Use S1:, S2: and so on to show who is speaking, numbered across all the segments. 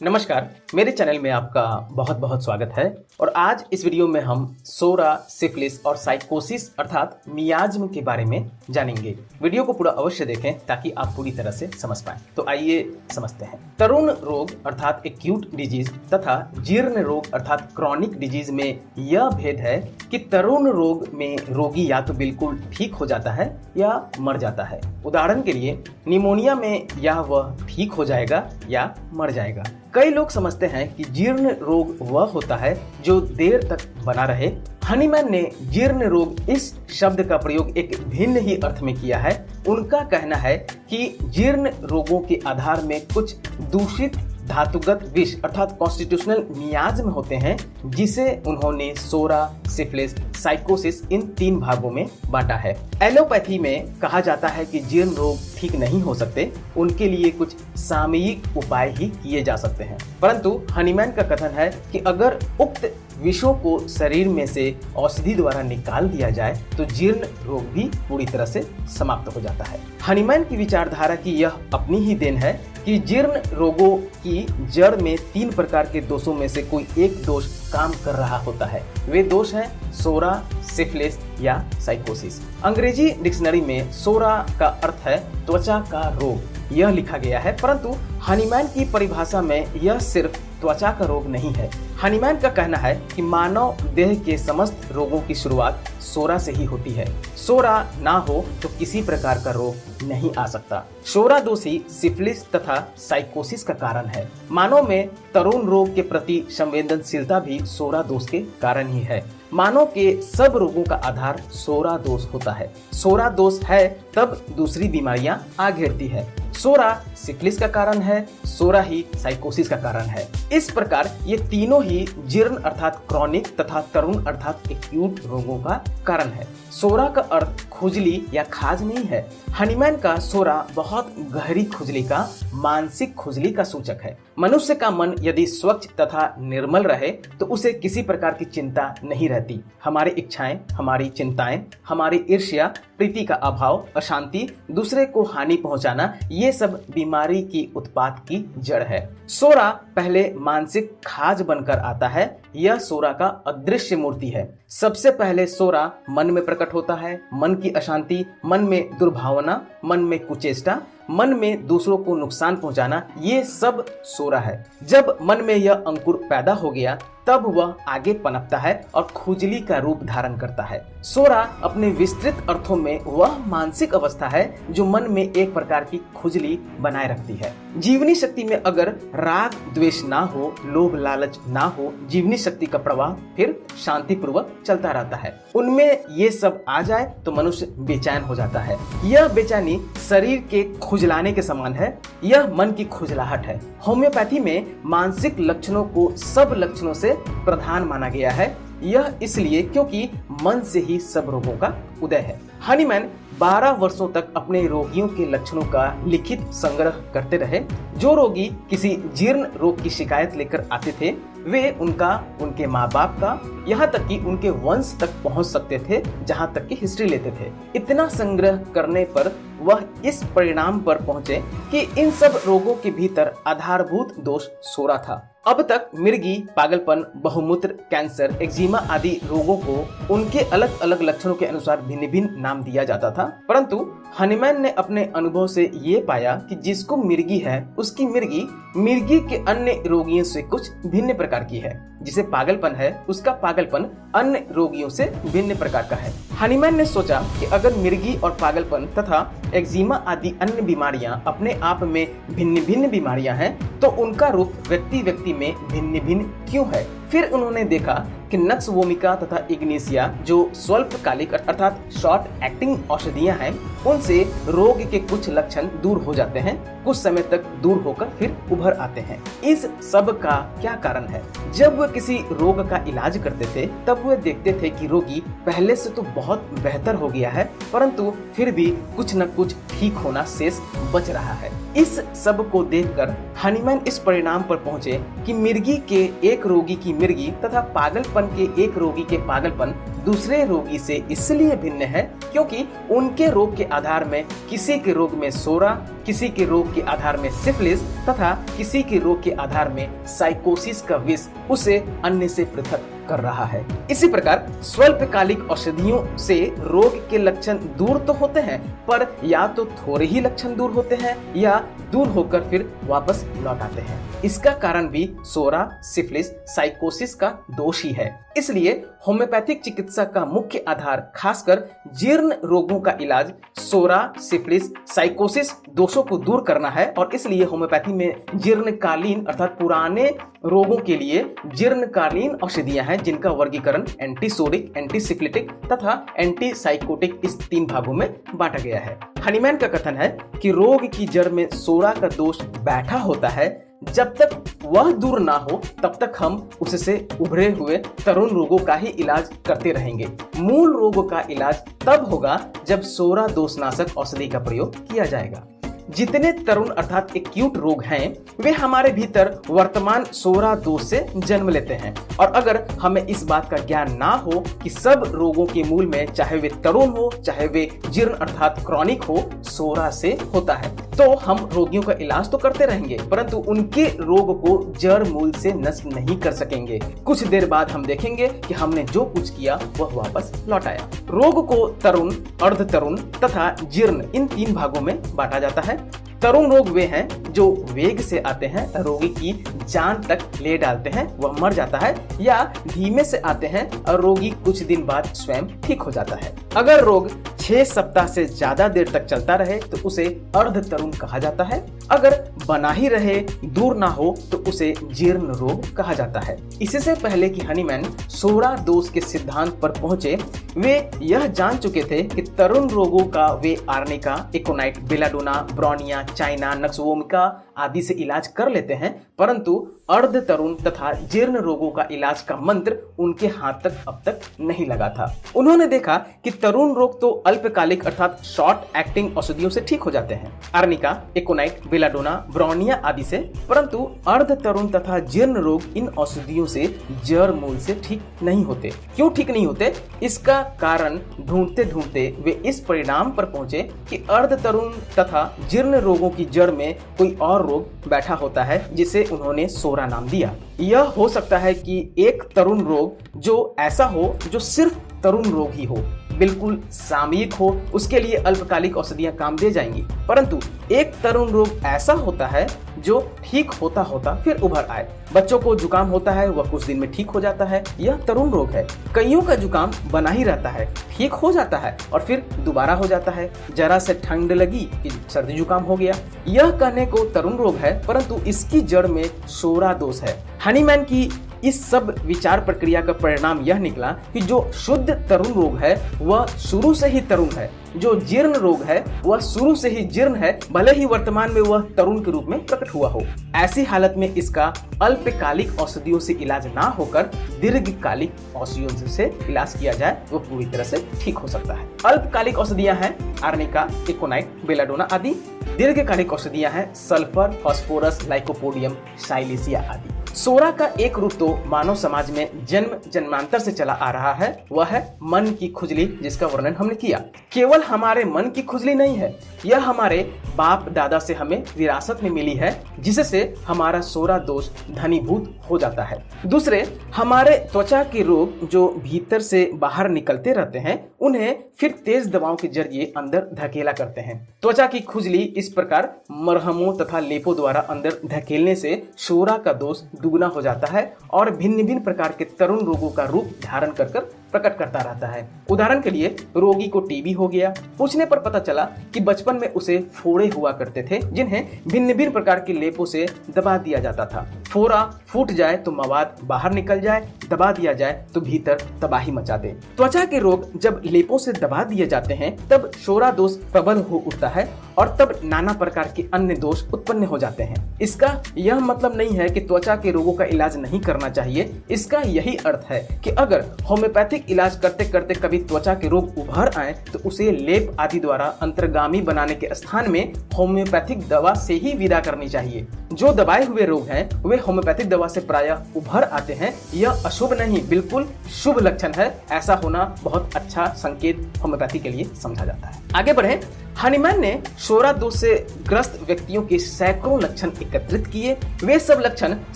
S1: नमस्कार, मेरे चैनल में आपका बहुत बहुत स्वागत है। और आज इस वीडियो में हम सोरा, सिफिलिस और साइकोसिस अर्थात मियाज्म के बारे में जानेंगे। वीडियो को पूरा अवश्य देखें ताकि आप पूरी तरह से समझ पाएं। तो आइए समझते हैं। तरुण रोग अर्थात एक्यूट डिजीज तथा जीर्ण रोग अर्थात क्रॉनिक डिजीज में यह भेद है कि तरुण रोग में रोगी या तो बिल्कुल ठीक हो जाता है या मर जाता है। उदाहरण के लिए निमोनिया में या वह ठीक हो जाएगा या मर जाएगा। कई लोग समझते हैं कि जीर्ण रोग वह होता है जो देर तक बना रहे। हनीमैन ने जीर्ण रोग इस शब्द का प्रयोग एक भिन्न ही अर्थ में किया है। उनका कहना है कि जीर्ण रोगों के आधार में कुछ दूषित धातुगत विष अर्थात कॉन्स्टिट्यूशनल मियाज्म होते हैं, जिसे उन्होंने सोरा, सिफिलिस, साइकोसिस इन तीन भागों में बांटा है। एलोपैथी में कहा जाता है कि जीर्ण रोग ठीक नहीं हो सकते, उनके लिए कुछ सामयिक उपाय ही किए जा सकते हैं। परंतु हनीमैन का कथन है कि अगर उक्त विषों को शरीर में से औषधि द्वारा निकाल दिया जाए तो जीर्ण रोग भी पूरी तरह से समाप्त हो जाता है। हनीमैन की विचारधारा की यह अपनी ही देन है कि जीर्ण रोगों की जड़ में तीन प्रकार के दोषों में से कोई एक दोष काम कर रहा होता है। वे दोष हैं सोरा, सिफिलिस या साइकोसिस। अंग्रेजी डिक्शनरी में सोरा का अर्थ है त्वचा का रोग, यह लिखा गया है, परंतु हनीमैन की परिभाषा में यह सिर्फ त्वचा का रोग नहीं है। हनीमैन का कहना है कि मानव देह के समस्त रोगों की शुरुआत सोरा से ही होती है। सोरा ना हो तो किसी प्रकार का रोग नहीं आ सकता। सोरा दोष ही सिफिलिस तथा साइकोसिस का कारण है। मानव में तरुण रोग के प्रति संवेदनशीलता भी सोरा दोष के कारण ही है। मानव के सब रोगों का आधार सोरा दोष होता है। सोरा दोष है तब दूसरी बीमारियां आ घेरती है। सोरा सिफिलिस का कारण है, सोरा ही साइकोसिस का कारण है। इस प्रकार ये तीनों ही जीर्ण अर्थात क्रॉनिक तथा तरुण अर्थात एक्यूट रोगों का कारण है। सोरा का अर्थ खुजली या खाज नहीं है। हनीमैन का सोरा बहुत गहरी खुजली का, मानसिक खुजली का सूचक है। मनुष्य का मन यदि स्वच्छ तथा निर्मल रहे तो उसे किसी प्रकार की चिंता नहीं रहती। हमारी इच्छाएं, हमारी चिंताएं, हमारी ईर्ष्या, प्रीति का अभाव, अशांति, दूसरे को हानि पहुंचाना, ये सब बीमारी की उत्पात की जड़ है। सोरा पहले मानसिक खाज बनकर आता है। यह सोरा का अदृश्य मूर्ति है। सबसे पहले सोरा मन में प्रकट होता है। मन की अशांति, मन में दुर्भावना, मन में कुचेष्टा, मन में दूसरों को नुकसान पहुंचाना, ये सब सोरा है। जब मन में यह अंकुर पैदा हो गया तब वह आगे पनपता है और खुजली का रूप धारण करता है। सोरा अपने विस्तृत अर्थों में वह मानसिक अवस्था है जो मन में एक प्रकार की खुजली बनाए रखती है। जीवनी शक्ति में अगर राग द्वेष ना हो, लोभ लालच ना हो, जीवनी शक्ति का प्रवाह फिर शांतिपूर्वक चलता रहता है। उनमें ये सब आ जाए तो मनुष्य बेचैन हो जाता है। यह बेचैनी शरीर के खुजलाने के समान है। यह मन की खुजलाहट है। होम्योपैथी में मानसिक लक्षणों को सब लक्षणों से प्रधान माना गया है। यह इसलिए क्योंकि मन से ही सब रोगों का उदय है। हनीमैन 12 वर्षों तक अपने रोगियों के लक्षणों का लिखित संग्रह करते रहे। जो रोगी किसी जीर्ण रोग की शिकायत लेकर आते थे वे उनका, उनके माँ बाप का, यहाँ तक कि उनके वंश तक पहुँच सकते थे, जहाँ तक की हिस्ट्री लेते थे। इतना संग्रह करने पर वह इस परिणाम पर पहुंचे कि इन सब रोगों के भीतर आधारभूत दोष सोरा था। अब तक मिर्गी, पागलपन, बहुमूत्र, कैंसर, एक्जिमा आदि रोगों को उनके अलग अलग लक्षणों के अनुसार भिन्न भिन्न नाम दिया जाता था, परंतु हनीमैन ने अपने अनुभव से ये पाया कि जिसको मिर्गी है उसकी मिर्गी मिर्गी के अन्य रोगियों से कुछ भिन्न प्रकार की है। जिसे पागलपन है उसका पागलपन अन्य रोगियों से भिन्न प्रकार का है। हनीमैन ने सोचा कि अगर मिर्गी और पागलपन तथा एक्जिमा आदि अन्य बीमारियां अपने आप में भिन्न भिन्न बीमारियां हैं तो उनका रूप व्यक्ति व्यक्ति में भिन्न भिन्न क्यों है। फिर उन्होंने देखा कि नक्स वोमिका तथा इग्नेशिया जो स्वल्पकालिक अर्थात शॉर्ट एक्टिंग औषधियां हैं, उनसे रोग के कुछ लक्षण दूर हो जाते हैं, कुछ समय तक दूर होकर फिर उभर आते हैं। इस सब का क्या कारण है? जब वे किसी रोग का इलाज करते थे तब वे देखते थे कि रोगी पहले से तो बहुत बेहतर हो गया है, परंतु फिर भी कुछ न कुछ ठीक होना शेष बच रहा है। इस सब को देखकर हनीमैन इस परिणाम पर पहुंचे कि मिर्गी के एक रोगी की मिर्गी तथा पागलपन के एक रोगी के पागलपन दूसरे रोगी से इसलिए भिन्न है क्योंकि उनके रोग के आधार में किसी के रोग में सोरा, किसी के रोग के आधार में सिफिलिस तथा किसी के रोग के आधार में साइकोसिस का विष उसे अन्य से पृथक कर रहा है। इसी प्रकार स्वल्पकालिक औषधियों से रोग के लक्षण दूर तो होते हैं, पर या तो थोड़े ही लक्षण दूर होते हैं या दूर होकर फिर वापस लौट आते हैं। इसका कारण भी सोरा, सिफिलिस, साइकोसिस का दोष ही है। इसलिए होम्योपैथिक चिकित्सा का मुख्य आधार खासकर जीर्ण रोगों का इलाज सोरा, सिफिलिस, साइकोसिस दोषों को दूर करना है और इसलिए होम्योपैथी में जीर्णकालीन अर्थात पुराने रोगों के लिए जीर्णकालीन औषधियां हैं जिनका वर्गीकरण एंटीसोरिक, एंटीसिफिलिटिक तथा एंटीसाइकोटिक इस 3 भागों में बांटा गया है। हनीमैन का कथन है कि रोग की जड़ में सोरा का दोष बैठा होता है, जब तक वह दूर ना हो तब तक हम उससे उभरे हुए तरुण रोगों का ही इलाज करते रहेंगे। मूल रोगों का इलाज तब होगा जब सोरा दोषनाशक औषधि का प्रयोग किया जाएगा। जितने तरुण अर्थात एक्यूट रोग हैं वे हमारे भीतर वर्तमान सोरा दोष से जन्म लेते हैं और अगर हमें इस बात का ज्ञान ना हो कि सब रोगों के मूल में चाहे वे तरुण हो चाहे वे जीर्ण अर्थात क्रॉनिक हो सोरा से होता है, तो हम रोगियों का इलाज तो करते रहेंगे परंतु उनके रोग को जड़ मूल से नष्ट नहीं कर सकेंगे। कुछ देर बाद हम देखेंगे कि हमने जो कुछ किया वह वापस लौट आया। रोग को तरुण, अर्ध तरुण तथा जीर्ण इन 3 भागों में बांटा जाता है। तरुण रोग वे हैं जो वेग से आते हैं, रोगी की जान तक ले डालते हैं, वह मर जाता है, या धीमे से आते हैं और रोगी कुछ दिन बाद स्वयं ठीक हो जाता है। अगर रोग 6 सप्ताह से ज्यादा देर तक चलता रहे तो उसे अर्ध तरुण कहा जाता है। अगर बना ही रहे, दूर ना हो तो उसे जीर्ण रोग कहा जाता है। इससे पहले कि हनीमैन सोरा दोष के सिद्धांत पर पहुंचे, वे यह जान चुके थे कि तरुण रोगों का वे arnica, aconite, belladonna, bryonia, china, nux vomica आदि से इलाज कर लेते हैं, परंतु अर्ध तरुण तथा जीर्ण रोगों का इलाज का मंत्र उनके हाथ तक अब तक नहीं लगा था। उन्होंने देखा कि तरुण रोग तो अल्पकालिक अर्थात शॉर्ट एक्टिंग औषधियों से ठीक हो जाते हैं, आर्निका, एकोनाइट, बेलाडोना, ब्रोनिया आदि से, परंतु अर्ध तरुण तथा जीर्ण रोग इन औषधियों से जड़ मूल से ठीक नहीं होते। क्यों ठीक नहीं होते? इसका कारण ढूंढते ढूंढते वे इस परिणाम पर पहुंचे कि अर्ध तरुण तथा जीर्ण रोगों की जड़ में कोई और रोग बैठा होता है जिसे उन्होंने सोरा नाम दिया। यह हो सकता है कि एक तरुण रोग जो ऐसा हो जो सिर्फ तरुण रोग ही हो, बिल्कुल सामयिक हो, उसके लिए अल्पकालिक औषधियां काम दे जाएंगी, परंतु एक तरुण रोग ऐसा होता है जो ठीक होता होता फिर उभर आए। बच्चों को जुकाम होता है, वह कुछ दिन में ठीक हो जाता है, यह तरुण रोग है। कईयों का जुकाम बना ही रहता है, ठीक हो जाता है और फिर दोबारा हो जाता है। जरा से ठंड लगी कि सर्दी जुकाम हो गया, यह कहने को तरुण रोग है, परंतु इसकी जड़ में सोरा दोष है। हनीमैन की इस सब विचार प्रक्रिया का परिणाम यह निकला कि जो शुद्ध तरुण रोग है वह शुरू से ही तरुण है, जो जीर्ण रोग है वह शुरू से ही जीर्ण है, भले ही वर्तमान में वह तरुण के रूप में प्रकट हुआ हो। ऐसी हालत में इसका अल्पकालिक औषधियों से इलाज ना होकर दीर्घकालिक औषधियों से इलाज किया जाए, वो पूरी तरह से ठीक हो सकता है। अल्पकालिक औषधियां हैं आर्निका, एकोनाइट, बेलाडोना आदि। दीर्घकालिक औषधियां हैं सल्फर, फास्फोरस, लाइकोपोडियम, साइलेसिया आदि। सोरा का एक रूप तो मानव समाज में जन्म जन्मांतर से चला आ रहा है, वह है मन की खुजली, जिसका वर्णन हमने किया। केवल हमारे मन की खुजली नहीं है, यह हमारे बाप दादा से हमें विरासत में मिली है, जिससे हमारा सोरा दोष घनीभूत हो जाता है। दूसरे, हमारे त्वचा के रोग जो भीतर से बाहर निकलते रहते हैं, उन्हें फिर तेज दवाओं के जरिए अंदर धकेला करते हैं। त्वचा की खुजली इस प्रकार मरहमों तथा लेपों द्वारा अंदर धकेलने से सोरा का दोष दुगना हो जाता है और भिन्न भिन्न प्रकार के तरुण रोगों का रूप धारण कर प्रकट करता रहता है। उदाहरण के लिए, रोगी को टीबी हो गया। पूछने पर पता चला कि बचपन में उसे फोड़े हुआ करते थे, जिन्हें भिन्न भिन्न प्रकार के लेपों से दबा दिया जाता था। फोड़ा फूट जाए तो मवाद बाहर निकल जाए, दबा दिया जाए तो भीतर तबाही मचा दे। त्वचा के रोग जब लेपों से दबा दिए जाते हैं तब सोरा दोष प्रबल हो उठता है और तब नाना प्रकार के अन्य दोष उत्पन्न हो जाते हैं। इसका यह मतलब नहीं है कि त्वचा के रोगों का इलाज नहीं करना चाहिए। इसका यही अर्थ है कि अगर होम्योपैथिक होम्योपैथिक इलाज करते करते कभी त्वचा के रोग उभर आए तो उसे लेप आदि द्वारा अंतर्गामी बनाने के स्थान में होम्योपैथिक दवा से ही विदा करनी चाहिए। जो दबाए हुए रोग हैं वे होम्योपैथिक दवा से प्रायः उभर आते हैं। यह अशुभ नहीं बिल्कुल शुभ लक्षण है। ऐसा होना बहुत अच्छा संकेत होम्योपैथी के लिए समझा जाता है। आगे बढ़े। हनीमैन ने शोरा दोष से ग्रस्त व्यक्तियों के सैकड़ों लक्षण एकत्रित किए। वे सब लक्षण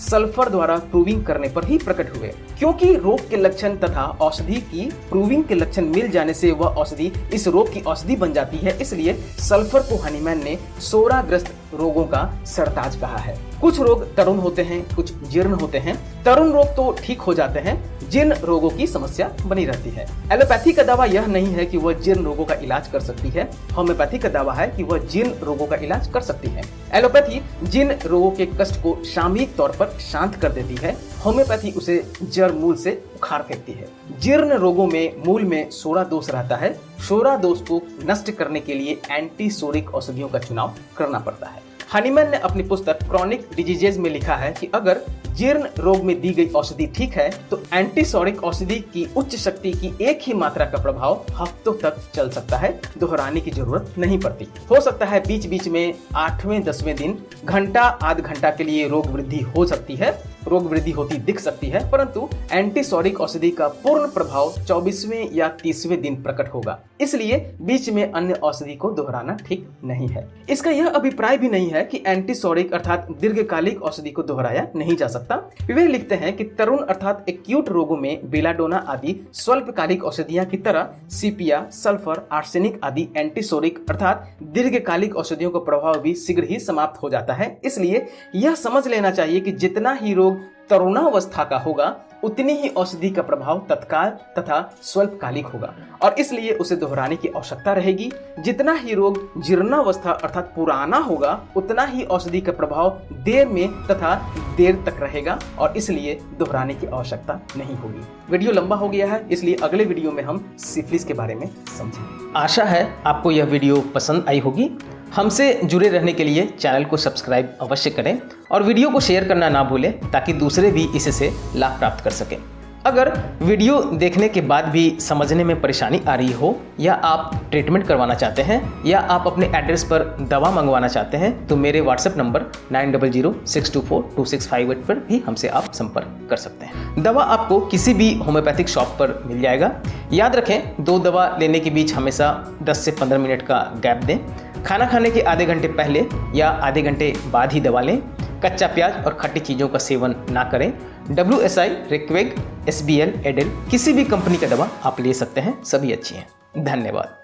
S1: सल्फर द्वारा प्रूविंग करने पर ही प्रकट हुए। क्योंकि रोग के लक्षण तथा औषधि की प्रूविंग के लक्षण मिल जाने से वह औषधि इस रोग की औषधि बन जाती है, इसलिए सल्फर को हनीमैन ने शोरा ग्रस्त रोगों का सरताज कहा है। कुछ रोग तरुण होते हैं, कुछ जीर्ण होते हैं। तरुण रोग तो ठीक हो जाते हैं, जीर्ण रोगों की समस्या बनी रहती है। एलोपैथी का दावा यह नहीं है कि वह जीर्ण रोगों का इलाज कर सकती है। होम्योपैथी का दावा है कि वह जीर्ण रोगों का इलाज कर सकती है। एलोपैथी जीर्ण रोगों के कष्ट को सामयिक तौर पर शांत कर देती है। होम्योपैथी उसे जड़ मूल से उखाड़ फेंकती है। जीर्ण रोगों में मूल में शोरा दोष रहता है। शोरा दोष को नष्ट करने के लिए एंटीशोरिक औषधियों का चुनाव करना पड़ता है। हनीमैन ने अपनी पुस्तक क्रॉनिक डिजीजेज में लिखा है कि अगर जीर्ण रोग में दी गई औषधि ठीक है तो एंटीशोरिक औषधि की उच्च शक्ति की एक ही मात्रा का प्रभाव हफ्तों तक चल सकता है। दोहराने की जरूरत नहीं पड़ती। हो सकता है बीच बीच में 8वें 10वें दिन घंटा आध घंटा के लिए रोग वृद्धि हो सकती है, रोग वृद्धि होती दिख सकती है, परंतु एंटीशोरिक औषधि का पूर्ण प्रभाव 24वें या 30वें दिन प्रकट होगा। इसलिए बीच में अन्य औषधि को दोहराना ठीक नहीं है। इसका यह अभिप्राय भी नहीं है कि एंटीशोरिक अर्थात दीर्घकालिक औषधि को दोहराया नहीं जा सकता। वे लिखते हैं कि तरुण अर्थात एक्यूट रोगों में बेलाडोना आदि स्वल्पकालिक औषधियां की तरह सीपिया, सल्फर, आर्सेनिक आदि एंटीशोरिक अर्थात दीर्घकालिक औषधियों का प्रभाव भी शीघ्र ही समाप्त हो जाता है। इसलिए यह समझ लेना चाहिए कि जितना ही रोग तरुणावस्था का होगा उतनी ही औषधि का प्रभाव तत्काल तथा स्वल्पकालिक होगा और इसलिए उसे दोहराने की आवश्यकता रहेगी। जितना ही रोग जीर्णावस्था अर्थात पुराना होगा उतना ही औषधि का प्रभाव देर में तथा देर तक रहेगा और इसलिए दोहराने की आवश्यकता नहीं होगी। वीडियो लंबा हो गया है, इसलिए अगले वीडियो में हम सिफिलिस के बारे में समझेंगे। आशा है आपको यह वीडियो पसंद आई होगी। हमसे जुड़े रहने के लिए चैनल को सब्सक्राइब अवश्य करें और वीडियो को शेयर करना ना भूलें ताकि दूसरे भी इससे लाभ प्राप्त कर सकें। अगर वीडियो देखने के बाद भी समझने में परेशानी आ रही हो या आप ट्रीटमेंट करवाना चाहते हैं या आप अपने एड्रेस पर दवा मंगवाना चाहते हैं तो मेरे व्हाट्सएप नंबर 9006242658 पर भी हमसे आप संपर्क कर सकते हैं। दवा आपको किसी भी होम्योपैथिक शॉप पर मिल जाएगा। याद रखें, 2 दवा लेने के बीच हमेशा 10 से 15 मिनट का गैप दें। खाना खाने के आधे घंटे पहले या आधे घंटे बाद ही दवा लें। कच्चा प्याज और खट्टी चीज़ों का सेवन ना करें। WSI, रिक्वेग, SBL, एडेल किसी भी कंपनी का दवा आप ले सकते हैं, सभी अच्छी हैं। धन्यवाद।